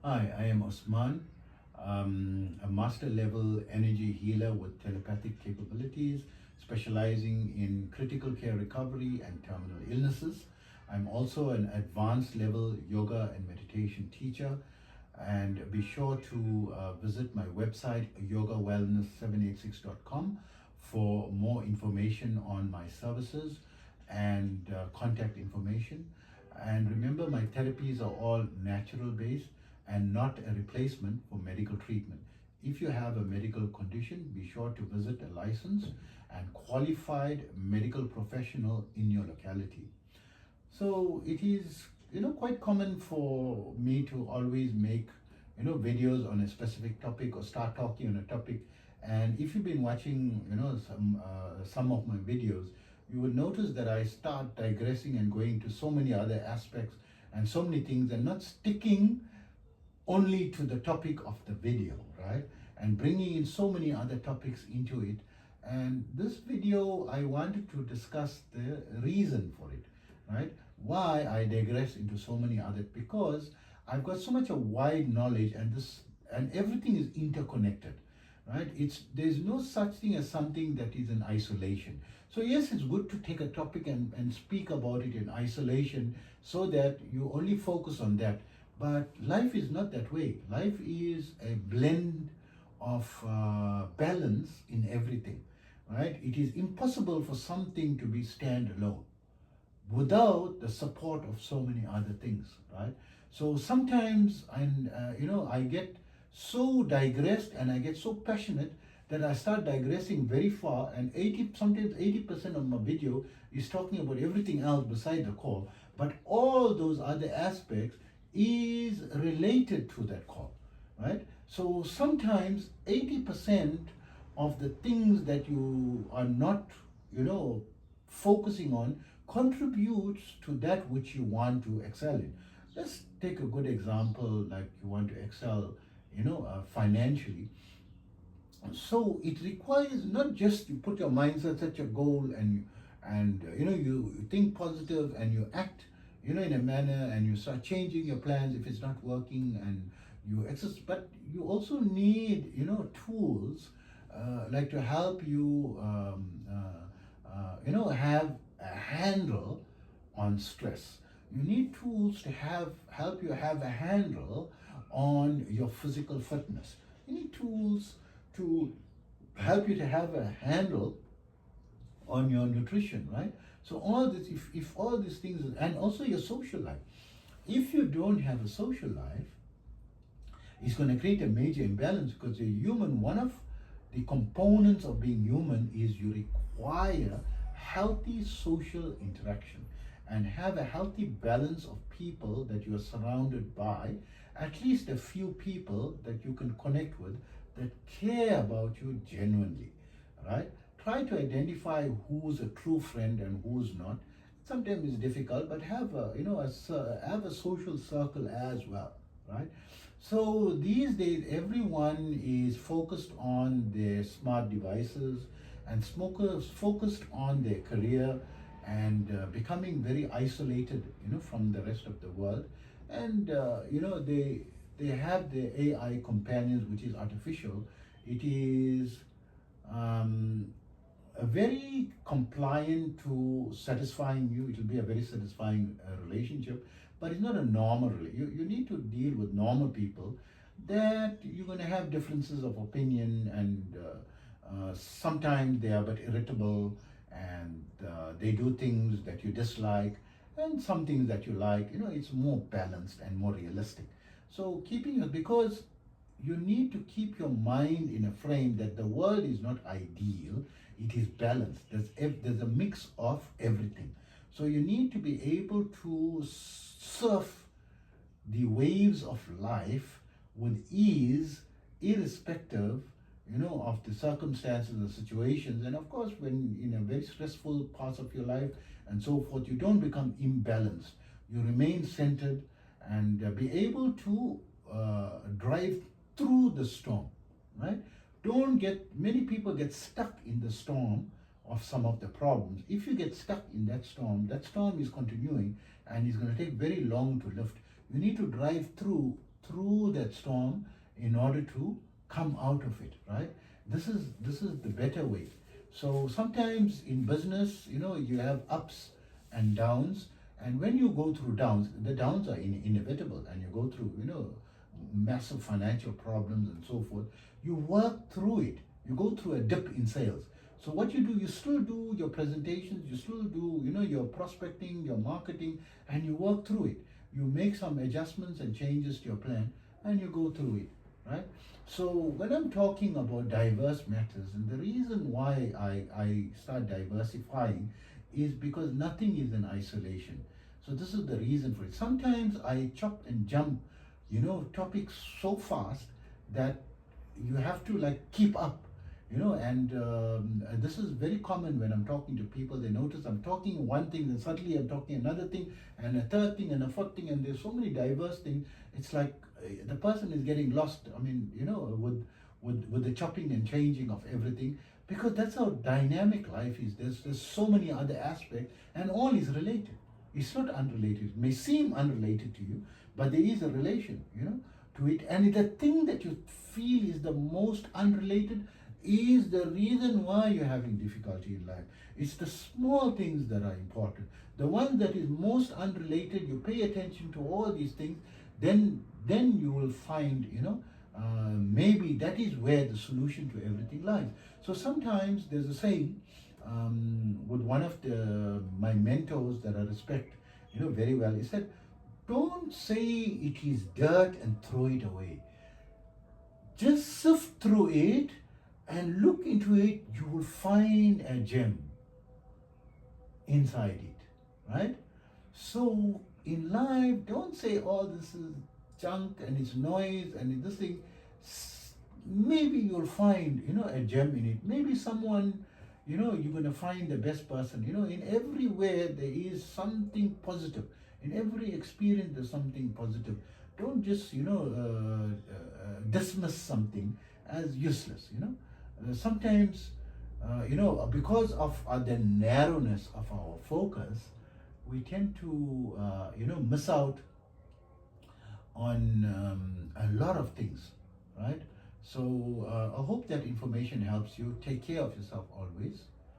Hi, I am Osman, a master level energy healer with telepathic capabilities, specializing in critical care recovery and terminal illnesses. I'm also an advanced level yoga and meditation teacher. And be sure to visit my website yogawellness786.com for more information on my services and contact information. And remember, my therapies are all natural based and not a replacement for medical treatment. If you have a medical condition, be sure to visit a licensed and qualified medical professional in your locality. So it is, quite common for me to always make, videos on a specific topic or start talking on a topic. And if you've been watching, some of my videos, you will notice that I start digressing and going to so many other aspects and so many things and not sticking only to the topic of the video, right? And bringing in so many other topics into it. And this video, I wanted to discuss the reason for it, right? Why I digress into so many other, because I've got so much a wide knowledge, and everything is interconnected, right? There's no such thing as something that is in isolation. So yes, it's good to take a topic and speak about it in isolation so that you only focus on that. But life is not that way. Life is a blend of balance in everything, right? It is impossible for something to be standalone without the support of so many other things, right? So sometimes I get so digressed and I get so passionate that I start digressing very far, and sometimes 80% of my video is talking about everything else beside the call, but all those other aspects is related to that call, right? So sometimes 80% of the things that you are not, focusing on contributes to that which you want to excel in. Let's take a good example, like you want to excel, financially. So it requires not just you put your mindset, set your goal, and you think positive and you act in a manner, and you start changing your plans if it's not working, and you exercise. But you also need tools like to help you have a handle on stress. You need tools to help you have a handle on your physical fitness. You need tools to help you to have a handle on your nutrition, right? So all this, if all these things, and also your social life. If you don't have a social life, it's going to create a major imbalance, because a human, one of the components of being human is you require healthy social interaction and have a healthy balance of people that you are surrounded by, at least a few people that you can connect with that care about you genuinely, right? Try to identify who's a true friend and who's not. Sometimes it's difficult, but have a social circle as well, right? So these days, everyone is focused on their smart devices and smokers focused on their career, and becoming very isolated, from the rest of the world. And they have the AI companions, which is artificial. It is a very compliant to satisfying you. It will be a very satisfying relationship, but it's not a normal relationship. You need to deal with normal people that you're going to have differences of opinion, and sometimes they are a bit irritable, and they do things that you dislike, and some things that you like. It's more balanced and more realistic. So keeping it, because you need to keep your mind in a frame that the world is not ideal, it is balanced. There's a mix of everything. So you need to be able to surf the waves of life with ease, irrespective, of the circumstances and situations. And of course, when in a very stressful parts of your life and so forth, you don't become imbalanced. You remain centered and be able to drive through the storm, right? Many people get stuck in the storm of some of the problems. If you get stuck in that storm is continuing and it's going to take very long to lift. You need to drive through through that storm in order to come out of it, right? This is the better way. So sometimes in business, you have ups and downs, and when you go through downs, the downs are inevitable, and you go through, massive financial problems and so forth. You work through it. You go through a dip in sales. So what you do, you still do your presentations, you still do, your prospecting, your marketing, and you work through it. You make some adjustments and changes to your plan, and you go through it, right? So when I'm talking about diverse matters, and the reason why I start diversifying is because nothing is in isolation. So this is the reason for it. Sometimes I chop and jump, topics so fast that you have to like keep up, and this is very common when I'm talking to people. They notice I'm talking one thing, then suddenly I'm talking another thing, and a third thing, and a fourth thing, and there's so many diverse things. It's like the person is getting lost. I mean, with the chopping and changing of everything, because that's how dynamic life is. There's so many other aspects, and all is related. It's not unrelated. It may seem unrelated to you, but there is a relation, to it. And the thing that you feel is the most unrelated is the reason why you're having difficulty in life. It's the small things that are important. The one that is most unrelated, you pay attention to all these things, then you will find, maybe that is where the solution to everything lies. So sometimes there's a saying with one of my mentors that I respect, very well. He said, "Don't say it is dirt and throw it away. Just sift through it and look into it. You will find a gem inside it, right?" So in life, don't say, "Oh, this is junk and it's noise and this thing." Maybe you'll find, a gem in it. Maybe someone, you're going to find the best person. In everywhere there is something positive. In every experience there's something positive. Don't just, dismiss something as useless. Sometimes, because of the narrowness of our focus, we tend to, miss out on a lot of things, right? So I hope that information helps you. Take care of yourself always.